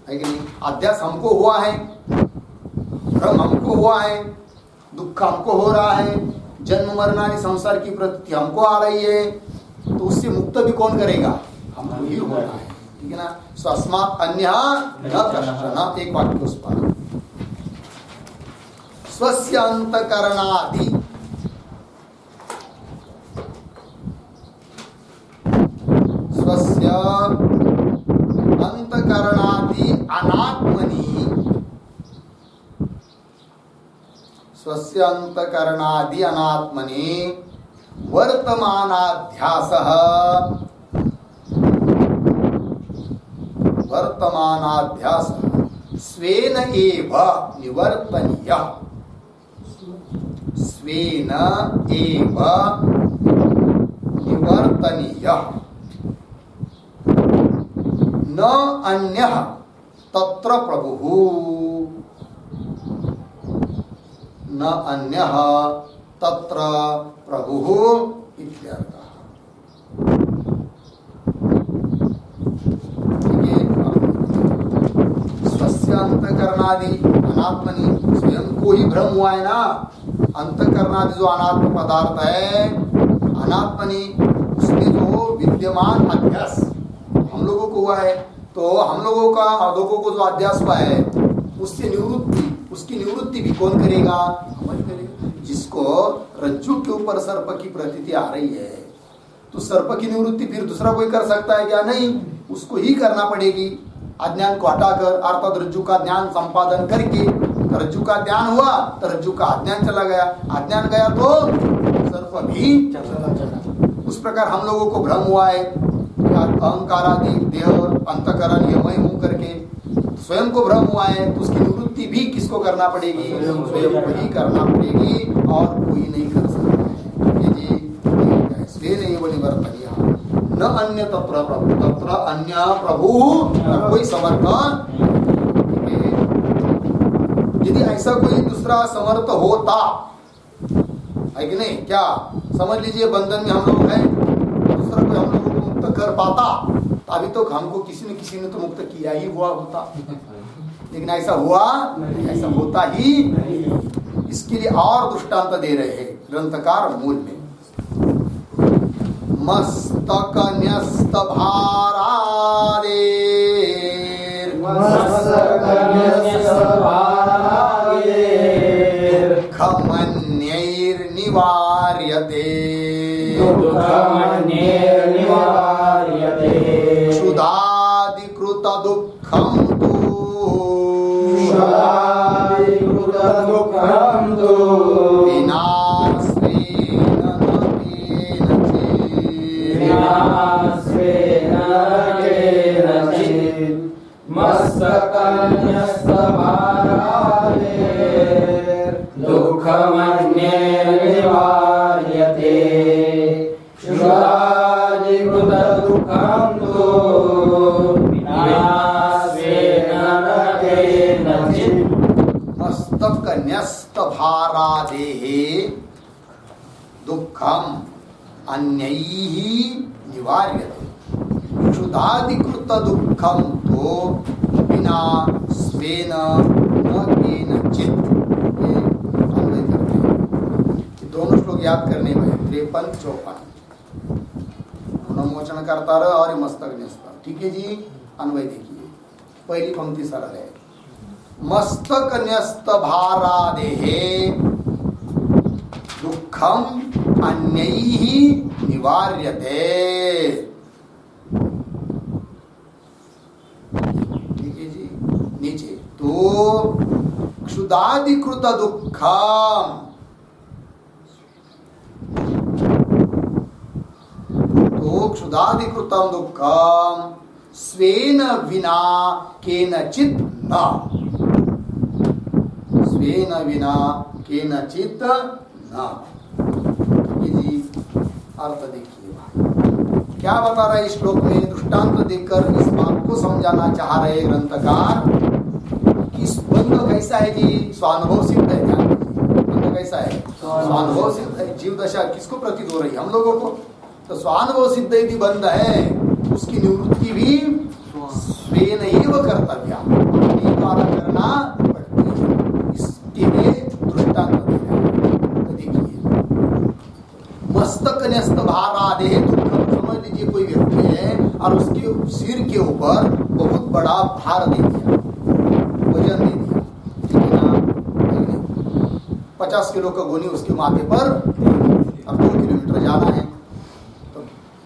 है कि नहीं? अध्यास हमको हुआ है, भ्रम हमको हुआ है, दुख हमको हो रहा है, जन्म मरण आदि संसार की प्रवृत्ति हमको आ रही है, तो उससे मुक्त भी कौन करेगा? हमको ही हो रहा है। ठीक है ना? स्वस्मात् अन्य न कश्चन, एक वाक्य उस पर, स्वस्य अंतकरणादि, स्वस्य अंतकरणादि अनात्मनि, स्वस्य अंतकरणादि अनात्मनि वर्तमानाध्यासः, वर्तमानाध्यासः स्वेन एव निवर्तनीयः, स्वेन एव निवर्तनीयः, न अन्यः तत्र प्रभुः, न अन्यः तत्र प्रभुः इत्यर्थः। स्वस्य अंतकरणादि अनात्मनि, स्वयं को ही भ्रम हुआ है ना, अंतकरणादि जो अनात्म पदार्थ है, अनात्मनि उसके जो विद्यमान अध्यास, हम हम लोगों को हुआ है, तो हम लोगों का लोगों को जो अध्यास हुआ है उससे उसकी निवृत्ति भी कौन करेगा? हम करेगा। जिसको रज्जु के ऊपर सर्प की प्रतीति आ रही है, तो सर्प की निवृत्ति फिर दूसरा कोई कर सकता है क्या? नहीं, उसको ही करना पड़ेगी। अज्ञान को हटाकर अर्थात रज्जु का ज्ञान संपादन करके, रज्जु का ज्ञान हुआ तो रज्जु का अज्ञान चला गया, अज्ञान गया तो सर्प भी चला गया। उस प्रकार हम लोगों को भ्रम हुआ है, अहंकार आदि देह अंतकरण ये मैं हूं करके स्वयं को भ्रम हुआ है, तो उसकी निवृत्ति भी किसको करना पड़ेगी? स्वयं को ही करना पड़ेगी, और कोई नहीं कर सकता है। ये जी स्वयं नहीं वो निवर्तनीय न अन्य तत्र प्रभु, तत्र अन्य प्रभु कोई समर्थ। यदि ऐसा कोई दूसरा समर्थ होता है कि नहीं, क्या समझ लीजिए बंधन में हम लोग हैं, दूसरा कोई हम लोगों को मुक्त कर पाता, अभी तो हमको किसी ने तो मुक्त किया ही हुआ होता, लेकिन ऐसा हुआ नहीं, ऐसा होता ही नहीं। इसके लिए और दृष्टांत दे रहे हैं ग्रंथकार मूल में। मस्तक न्यस्त भारादेर दुःखमन्यैर्निवार्यते क्षुधादिकृत दुःखं तु विनाश्रेण न केनचित् दुःखमन्यैर्निवार्यते क्षुधादिकृतदुःखं तु विनाशेन न केनचित्। मस्तक न्यस्त भारादेः दुःखम अन्यैः निवार्यते क्षुधादिकृत दुःखम तो बिना स्वेन न केनचित्। दोनों श्लोक याद करने में 53-54 मोचन करता रह और मस्तक न्यस्त। ठीक है जी, अन्वय देखिए। पहली पंक्ति सरल है, मस्तक न्यस्त भारादेहे दुःखम अन्यैः निवार्यते। ठीक है जी, नीचे तो क्षुधादिकृत दुःखम, तो क्षुधादिकृतम दुःखम स्वेन विना केनचित् न, स्वेन विना केनचित् न। ये जी अर्थ देखिए क्या बता रहा है इस श्लोक में, दृष्टांत देकर इस बात को समझाना चाह रहे ग्रंथकार कि बंध कैसा है जी, स्वानुभव सिद्ध है। क्या बंध कैसा है? स्वानुभव सिद्ध है। जीव दशा किसको प्रतीत हो रही है? हम लोगों को। तो स्वानुभव सिद्ध यदि बंध है, उसकी निवृत्ति भी स्वेन एव कर्तव्य, अपने द्वारा करना पड़ती है। इसके लिए दृष्टांत देखिए, मस्तक न्यस्त भारादेह दुःखम। समझ लीजिए कोई व्यक्ति है और उसके सिर के ऊपर बहुत बड़ा भार दे दिया, वजन दे दिया, 50 किलो का गोनी उसके माथे पर, अब 2 किलोमीटर जाना है। तो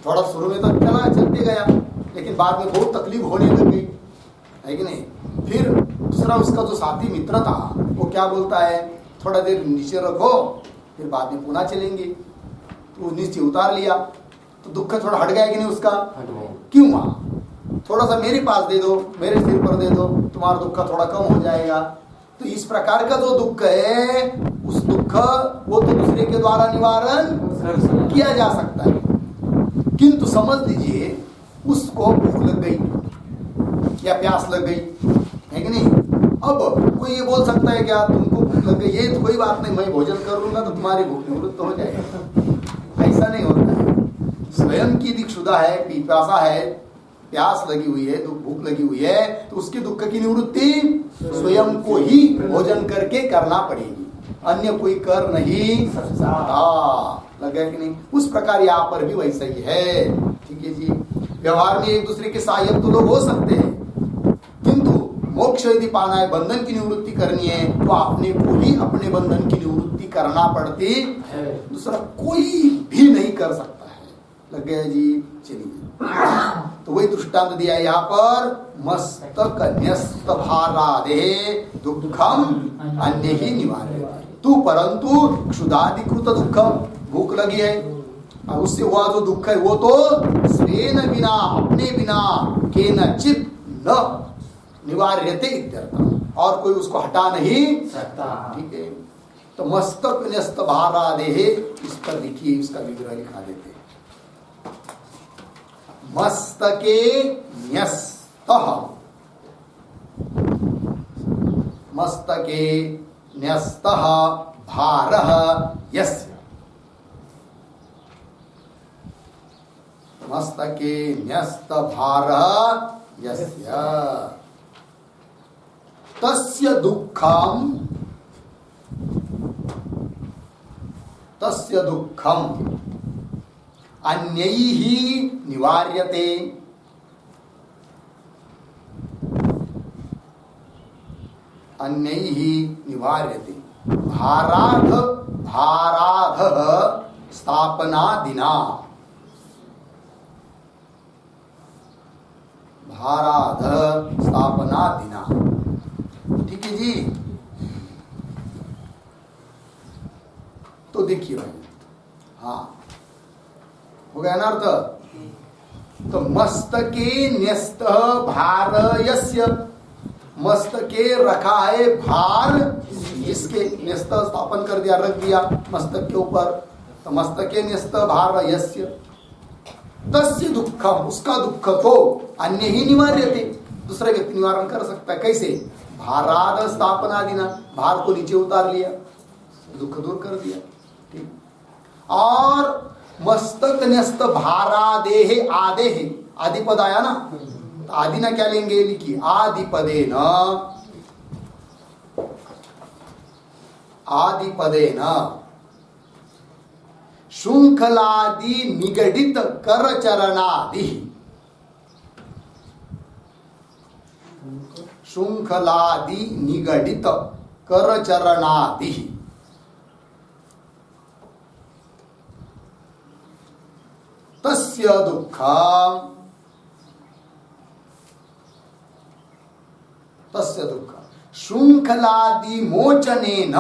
थोड़ा शुरू में तो चलते गया, लेकिन बाद में बहुत तकलीफ होने लग गई, है कि नहीं। फिर दूसरा उसका जो साथी मित्र था वो क्या बोलता है, थोड़ा देर नीचे रखो फिर बाद में पुनः चलेंगे। तो नीचे उतार लिया तो दुख थोड़ा हट गया कि नहीं उसका? क्यों हुआ? थोड़ा सा मेरे पास दे दो, मेरे सिर पर दे दो, तुम्हारा दुख थोड़ा कम हो जाएगा। तो इस प्रकार का जो दुख है, उस दुख वो तो दूसरे के द्वारा निवारण किया जा सकता है, किंतु समझ लीजिए उसको भूख लग गई या प्यास लग गई, है कि नहीं। अब कोई ये बोल सकता है क्या तुमको भूख लग गई, ये तो कोई बात नहीं, मैं भोजन कर लूंगा तो तुम्हारी भूख निवृत्त हो जाएगा। ऐसा नहीं होता है। स्वयं की यदि क्षुधा है, पिपासा है, प्यास लगी हुई है, तो भूख लगी हुई है, तो उसके दुख की निवृत्ति स्वयं को ही भोजन करके करना पड़ेगी, अन्य कोई कर नहीं सकता। लगा कि नहीं? उस प्रकार यहाँ पर भी वैसा ही है। ठीक है जी। व्यवहार में एक दूसरे के सहायक तो लोग हो सकते हैं, किंतु मोक्ष यदि पाना है, बंधन की निवृत्ति करनी है, तो आपने को ही अपने बंधन की निवृत्ति करना पड़ती है, दूसरा कोई भी नहीं कर सकता है। लग गया जी? चलिए, तो वही दृष्टांत दिया यहाँ पर, मस्तक न्यस्त भारादे दुखम अन्य ही निवार्य तू परंतु क्षुधाधिकृत दुखम, भूख लगी है और उससे हुआ जो दुख है वो तो स्वेन बिना, अपने बिना, केनचित न निवार्यते इत्यर्थ, और कोई उसको हटा नहीं सकता। ठीक है, तो मस्तक न्यस्त भारादे, इस पर लिखिए, इसका विग्रह लिखा देते हैं। मस्तके न्यस्तः, मस्तके न्यस्तः भारः यस्य, मस्तके न्यस्त भारः यस्य तस्य दुःखम्, तस्य दुःखम् अन्यैः निवार्यते, अन्यैः निवार्यते। भाराध, भाराधः स्थापनादिना, भाराध स्थापनादिना। ठीक है जी? तो देखिए भाई, हाँ हो गया ना अर्थ? तो मस्तके न्यस्त भार यस्य, मस्तके रखा है भार इसके, न्यस्त स्थापन कर दिया, रख दिया मस्तक के ऊपर, तो मस्तके न्यस्त भार यस्य तस्य दुःखम, उसका दुख तो अन्य ही निवार्य थे, दूसरा व्यक्ति निवारण कर सकता है। कैसे? भाराद स्थापना दिना, भार को नीचे उतार लिया, दुख दूर कर दिया। ठीक, और मस्तक न्यस्त भारादेह आदेह, आदि पद आया ना, तो आदि ना क्या लेंगे? लिखिए, आदिपदे न, आदिपदे न शुंखलादि निगडित कर चरणादि, शुंखलादि निगडित कर चरणादि, तस्य दुःखम्, तस्य दुःखम् शुंखलादि मोचनेन,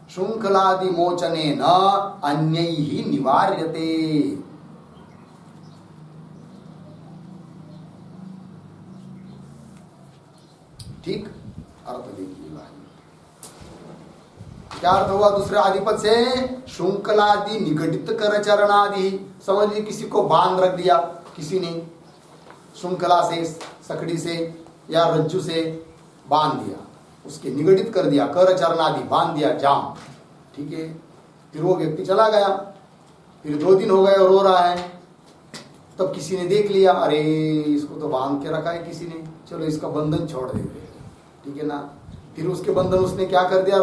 शुंखलादि मोचनेन अन्यैः निवार्यते। ठीक, अर्थ देखिए भाई, क्या अर्थ हुआ दूसरे आदिपद से? शुंखलादि निगडित कर चरणादि, समझ लीजिए किसी को बांध रख दिया किसी ने, श्रृंखला से, सकड़ी से या रज्जू से बांध दिया, उसके निगडित कर दिया, कर चरणादि बांध दिया, जाम। ठीक है, फिर वो व्यक्ति चला गया, फिर 2 दिन हो गए और रो रहा है, तब किसी ने देख लिया, अरे इसको तो बांध के रखा है किसी ने, चलो इसका बंधन छोड़ देते। ठीक है ना, फिर उसके बंधन उसने क्या कर दिया?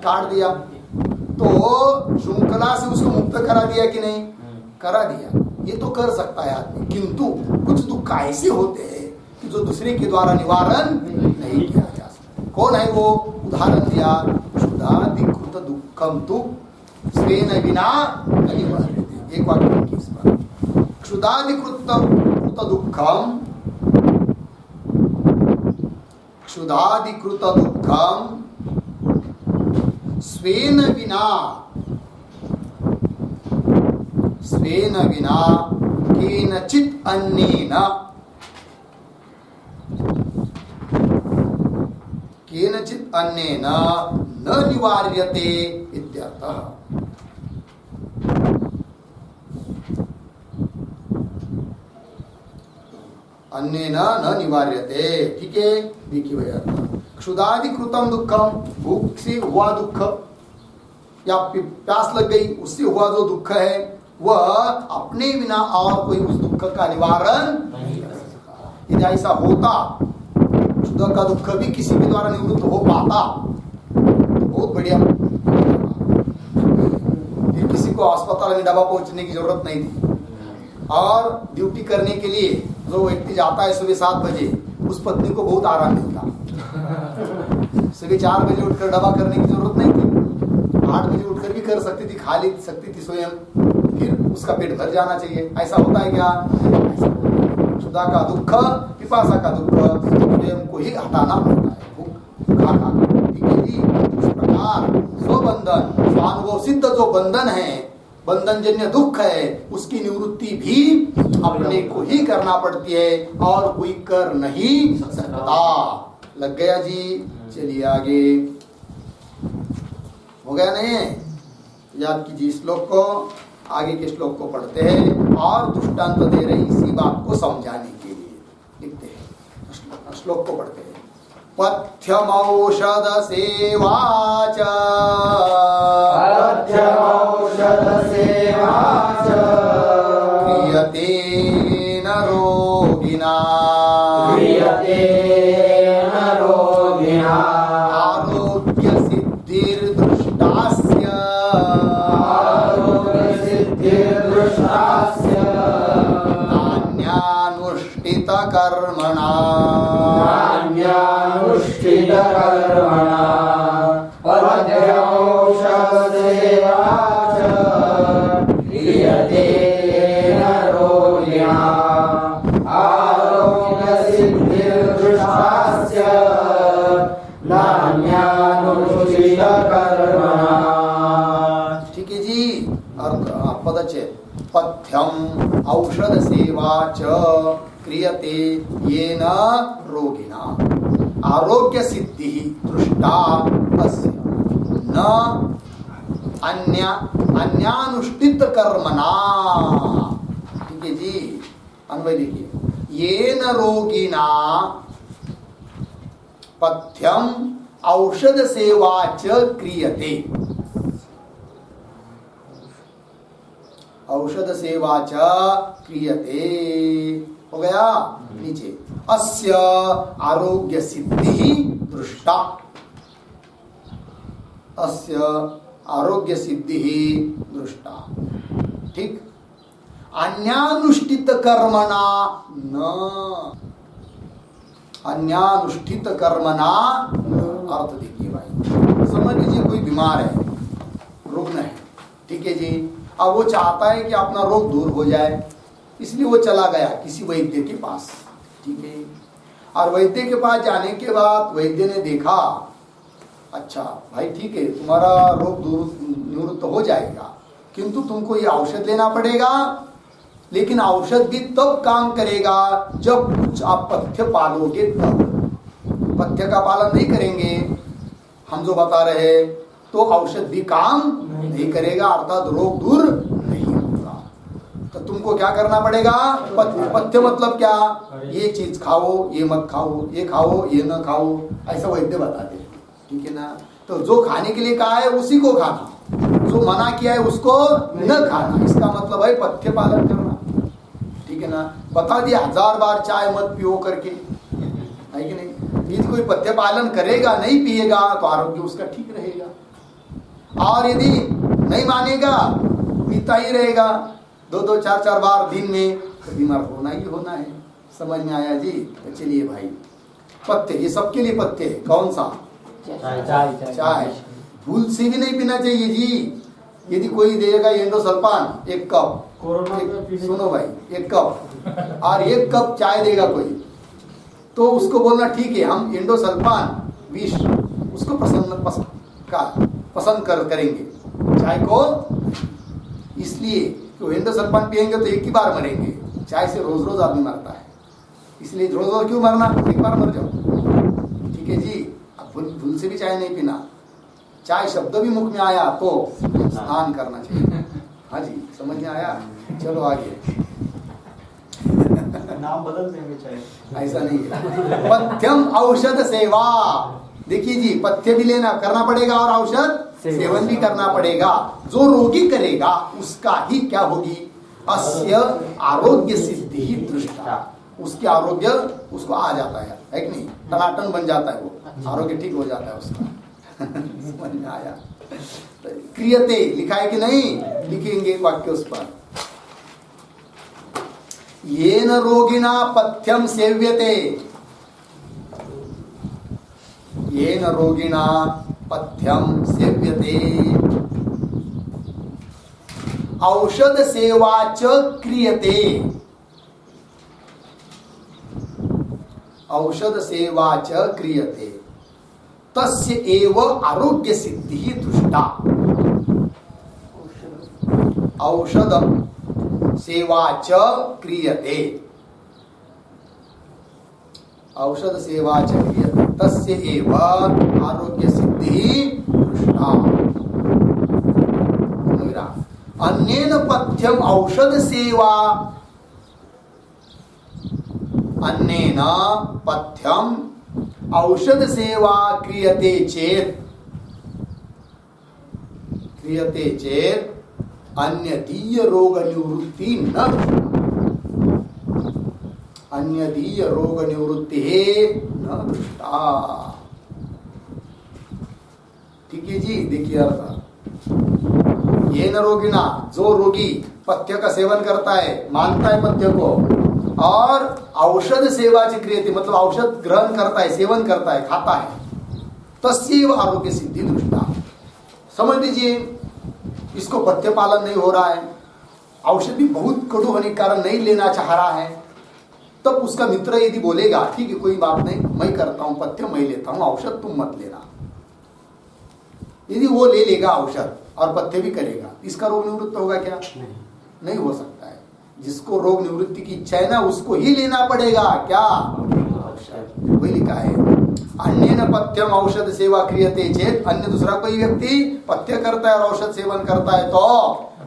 काट दिया। तो श्रृंखला से उसको मुक्त करा दिया कि नहीं? करा दिया। ये तो कर सकता है आदमी, किंतु कुछ दुख ऐसे होते हैं कि जो दूसरे के द्वारा निवारण नहीं किया जा सकता। कौन है वो? उदाहरण दिया, क्षुधाधिकृत दुःखम तु स्वेन विना निवार्यते। एक वाक्य की इस पर, क्षुधाधिकृत दुःखम, क्षुधाधिकृत दुःखम स्वेन विना, स्वेन विना केनचित् अन्येन, केनचित् अन्येन न निवार्यते इत्यर्थः। अन्येन न निवार्यते। ठीक है, देखिए भैया, क्षुधाधिकृतम दुःखम, भूख से हुआ दुख या प्यास लग गई उससे हुआ जो दुख है वह अपने बिना और कोई उस दुख का निवारण नहीं कर सकता। यदि ऐसा होता, क्षुधा का दुख भी किसी के द्वारा निवृत्त हो पाता तो बहुत बढ़िया। फिर किसी को अस्पताल में दवा पहुंचने की जरूरत नहीं थी। और ड्यूटी करने के लिए जो व्यक्ति जाता है सुबह 7 बजे, उस पत्नी को बहुत आराम मिलता। सुबह 4 बजे उठकर दवा करने की जरूरत नहीं थी, 8 बजे उठकर भी कर सकती थी, खा ले सकती थी स्वयं, फिर उसका पेट भर जाना चाहिए। ऐसा होता है क्या? क्षुधा का दुख, पिपासा का दुख स्वयं को ही हटाना पड़ता है, भूख खा खा। ठीक है जी। इस प्रकार स्वबंधन, स्वानुभव सिद्ध जो बंधन है, बंधन जन्य दुख है, उसकी निवृत्ति भी अपने को ही करना पड़ती है और कोई कर नहीं सकता। लग गया जी? चलिए आगे। हो गया नहीं? याद कीजिए श्लोक को, आगे के श्लोक को पढ़ते हैं और दृष्टांत दे रहे इसी बात को समझाने के लिए। लिखते हैं, श्लोक को पढ़ते हैं। पथ्यमौषध सेवाच, पथ्यमौषध सेवाच क्रियते न रोगिणा, क्रियते न रोगिणा, आरोग्य सिद्धिर्दृष्टास्य, आरोग्य सिद्धिर्दृष्टास्य, नान्यानुष्ठित कर्मणा, नान्यानुष्ठित कर्मणा, पथ्यमौषध सेवाच क्रियते न रोगिणा, आरोग्य सिद्धिर्दृष्टास्य, नान्यानुष्ठित कर्मणा। ठीक है जी। पदच्छेद। पथ्यम औषध सेवा च क्रियते येन रोगिणा, आरोग्य सिद्धि दृष्टा अस्य, न अन्यानुष्ठित कर्मणा। ठीक है जी। अन्वय लिखिए। येन रोगिणा पथ्यम औषध सेवा च क्रियते, औषध सेवा च क्रियते। हो गया? नीचे अस्य आरोग्य सिद्धि दृष्टा, अस्य आरोग्य सिद्धि दृष्टा। ठीक। अन्यानुष्ठित कर्मणा न, अन्यानुष्ठित कर्मणा अर्थ देखिए भाई। समझ लीजिए कोई बीमार है, रुग्ण है, ठीक है जी। अब वो चाहता है कि अपना रोग दूर हो जाए, इसलिए वो चला गया किसी वैद्य के पास। ठीक है। और वैद्य के पास जाने के बाद वैद्य ने देखा, अच्छा भाई ठीक है, तुम्हारा रोग दूर निवृत्त हो जाएगा, किंतु तुमको ये औषध लेना पड़ेगा। लेकिन औषध भी तब काम करेगा जब कुछ आप पथ्य पालोगे तब। पथ्य का पालन नहीं करेंगे हम जो बता रहे, तो औषध भी काम नहीं करेगा, अर्थात रोग दूर नहीं होगा। तो तुमको क्या करना पड़ेगा? पथ्य। पथ्य मतलब क्या? ये चीज खाओ, ये मत खाओ, ये खाओ, ये न खाओ, ऐसा वैद्य बताते हैं। ठीक है ना। तो जो खाने के लिए कहा है उसी को खाना, जो मना किया है उसको न खाना। इसका मतलब है पथ्य पालन करना। ठीक है ना। बता दिया 1000 बार चाय मत पियो करके, है कि नहीं। यदि कोई पथ्य पालन करेगा, नहीं पिएगा, तो आरोग्य उसका ठीक रहेगा। और यदि नहीं मानेगा, पीता ही रहेगा 2-2, 4-4 बार दिन में, तो बीमार होना ही होना है। समझ में आया जी? तो चलिए भाई, पथ्य ये सबके लिए पथ्य है। कौन सा? चाय। भूल से भी नहीं पीना चाहिए जी। यदि कोई देगा एंडोसल्फान 1 कप, सुनो भाई, 1 कप और 1 कप चाय देगा कोई, तो उसको बोलना ठीक है, हम एंडोसल्फान 20 उसको पसंद करेंगे, चाय को। इसलिए तो एंडोसल्फान पिएंगे तो एक ही बार मरेंगे, चाय से रोज रोज आदमी मरता है। इसलिए रोज रोज क्यों मरना, एक बार मर जाओ। ठीक है जी। अब भूल से भी चाय नहीं पीना। चाय शब्द भी मुख में आया तो स्नान करना चाहिए। हाँ जी, समझ में आया? चलो आगे। नाम बदल देंगे चाहे, ऐसा नहीं है। पथ्यम औषध सेवा। देखिए जी, पथ्य भी लेना करना पड़ेगा और औषध सेवन भी करना पड़ेगा। जो रोगी करेगा उसका ही क्या होगी? अस्य आरोग्य सिद्धि ही दृष्टा। उसके आरोग्य उसको आ जाता है कि नहीं, टनाटन बन जाता है, वो आरोग्य ठीक हो जाता है उसका। समझ में आया? क्रियते लिखा है कि नहीं, लिखेंगे वाक्य उस पर। येन रोगिणा पथ्यम सेव्यते, येन रोगिणा पथ्यम सेव्यते, औषध सेवा च क्रियते, औषध सेवा च क्रियते, तस्य एव आरोग्य सिद्धि दृष्टा। औषध सेवा च क्रियते, औषध सेवा च क्रियते, तस्य एव आरोग्य सिद्धि दृष्टा। अन्येन पथ्यम औषध सेवा, अन्येन पथ्यम औषध सेवा क्रियते चेत, क्रियते चेत अन्यदीय रोग निवृत्ति न, अन्यदीय रोग निवृत्ति न दृष्टा। ठीक है जी, देखिए अर्थ। ये न रोगिना, जो रोगी पथ्य का सेवन करता है, मानता है पथ्य को, और औषध सेवा च क्रियते, मतलब औषध ग्रहण करता है, सेवन करता है, खाता है, तस्यैव आरोग्य सिद्धि दृष्टा। समझ लीजिए, इसको पथ्य पालन नहीं हो रहा है, औषधि बहुत कड़ू होने के कारण नहीं लेना चाह रहा है, तब उसका मित्र यदि बोलेगा ठीक है कोई बात नहीं, मैं करता हूं पथ्य, मैं लेता हूं औषध, तुम मत लेना, यदि वो ले लेगा औषध और पथ्य भी करेगा, इसका रोग निवृत्त होगा क्या? नहीं हो सकता है। जिसको रोग निवृत्ति की इच्छा है ना, उसको ही लेना पड़ेगा क्या? औषध। वही लिखा है, अन्येन पथ्यम औषध सेवा क्रियते चेत, अन्य दूसरा कोई व्यक्ति पथ्य करता है और औषध सेवन करता है तो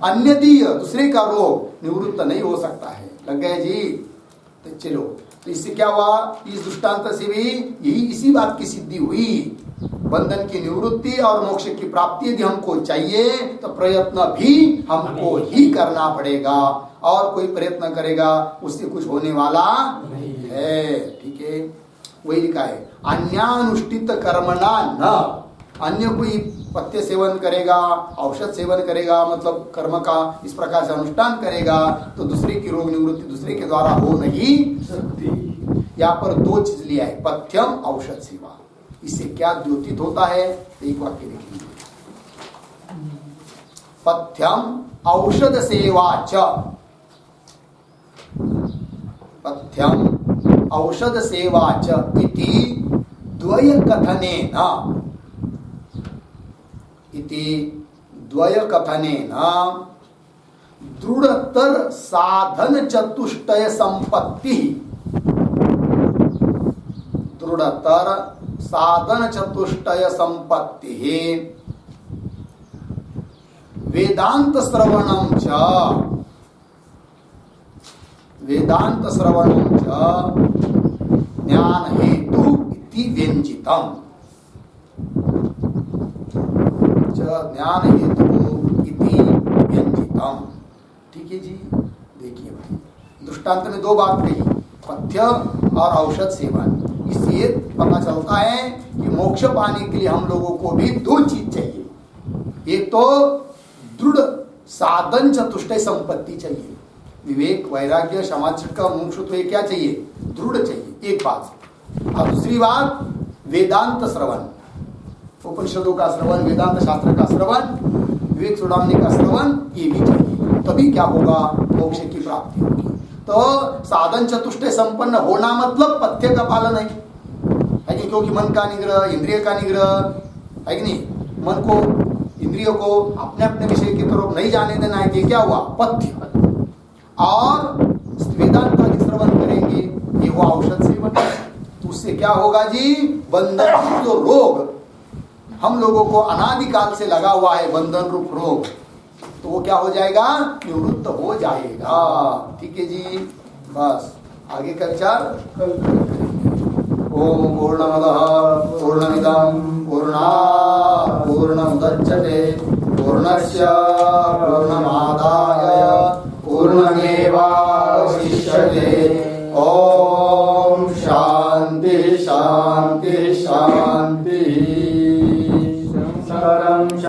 अन्यदीय दूसरे का रोग निवृत्त नहीं हो सकता है। लग गए जी? तो चलो, तो इससे क्या हुआ? इस दृष्टांत से भी यही इसी बात की सिद्धि हुई, बंधन की निवृत्ति और मोक्ष की प्राप्ति यदि हमको चाहिए तो प्रयत्न भी हमको ही करना पड़ेगा, और कोई प्रयत्न करेगा उससे कुछ होने वाला नहीं है। ठीक है, वही लिखा है, अन्यानुष्ठित कर्मणा न, अन्य कोई पथ्य सेवन करेगा, औषध सेवन करेगा, मतलब कर्म का इस प्रकार से अनुष्ठान करेगा तो दूसरे की रोग निवृत्ति दूसरे के द्वारा हो नहीं सकती। यहाँ पर दो चीज लिया है, पथ्यम औषध सेवा। इससे क्या द्योतित होता है? एक वाक्य लिखेंगे, पथ्यम औषध सेवा च, पथ्यम औषध सेवा च इति द्वय कथनेन, इति द्वय कथनेन दृढ़तर साधन चतुष्टय संपत्ति, दृढ़तर साधन चतुष्टय संपत्ति वेदांत श्रवणम च, वेदांत श्रवणम च ज्ञान हेतु इति व्यंजितम, ज्ञान हेतु इति व्यंजितम। ठीक है जी, देखिए भाई, दृष्टांत में दो बात कही, पथ्य और औषध सेवन। इससे पता चलता है कि मोक्ष पाने के लिए हम लोगों को भी दो चीज चाहिए, एक तो दृढ़ साधन चतुष्टय संपत्ति चाहिए, विवेक वैराग्य समाज का मोक्ष, तो ये क्या चाहिए? दृढ़ चाहिए, एक बात। और दूसरी बात वेदांत श्रवण, उपनिषदों का श्रवण, वेदांत शास्त्र का श्रवण, विवेक चूड़ामणि का श्रवण, ये भी चाहिए, तभी क्या होगा? मोक्ष की प्राप्ति होगी। तो साधन चतुष्टय संपन्न होना मतलब पथ्य का पालन है कि, क्योंकि मन का निग्रह, इंद्रिय का निग्रह है कि नहीं, मन को इंद्रियों को अपने अपने विषय की तरफ नहीं जाने देना है, कि क्या हुआ? पथ्य। और वेदांत आदि श्रवण करेंगे, ये हुआ औषध सेवन। तो उससे क्या होगा जी? बंधन जो रोग हम लोगों को अनादिकाल से लगा हुआ है, बंधन रूप रोग, तो वो क्या हो जाएगा? निवृत्त हो जाएगा। ठीक है जी, बस आगे का विचार। ओम पूर्णमदः पूर्णमिदं पूर्णात् पूर्णमुदच्यते पूर्णस्य पूर्णमादाय पूर्णमेवावशिष्यते। ओम शांति शांति शांति।